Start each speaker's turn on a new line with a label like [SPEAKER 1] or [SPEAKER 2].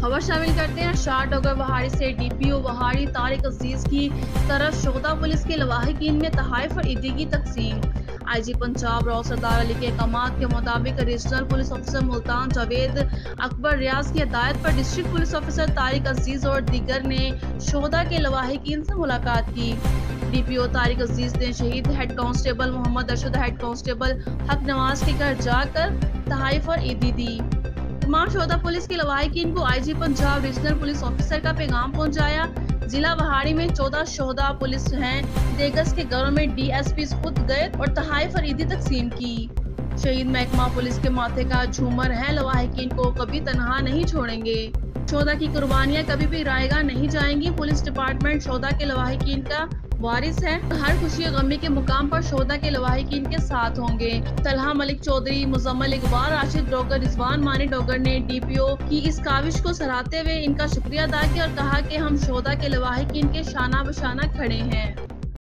[SPEAKER 1] खबर शामिल करते हैं। शाह डोगर वहाड़ी से डीपीओ वहाड़ी तारिक अजीज की तरफ शोधा पुलिस के लवाहिकीन में तहाइफ और ईदी की तकसीम। आईजी पंजाब राव सरदार अली के अहकामात के मुताबिक regional police officer Multan Javed Akbar Riaz की हिदायत पर district police officer Tariq Aziz और दीगर ने शोधा के लवाहिकीन से मुलाकात की। डीपीओ तारिक अजीज ने शहीद head constable Mohammad Arshad, head constable Haq Nawaz के घर जाकर तहाइफ और ईदी दी। तमाम शोधा पुलिस के लवाहिकीन को IG Punjab regional police officer का पैगाम पहुंचाया। जिला वहाड़ी में 14 शोधा पुलिस हैं। देगस के घरों में डीएसपी खुद गए और तहाइफ और ईदी तकसीम की। शहीद महकमा पुलिस के माथे का झूमर है, लवाहिकीन को कभी तनहा नहीं छोड़ेंगे। शोधा की कुर्बानियां कभी भी रायगा नहीं जाएंगी। पुलिस डिपार्टमेंट शोधा के लवाहिकीन का वारिस है। हर खुशी और गमी के मुकाम पर शोधा के लवाहिकीन के साथ होंगे। तलहा मलिक चौधरी, मुजम्मल इकबाल, राशिद डोगर, रिजवान मानी डोगर ने डीपीओ की इस काविश को सराहते हुए इनका शुक्रिया अदा किया और कहा कि हम शोधा के लवाहिकीन के शाना बशाना खड़े हैं।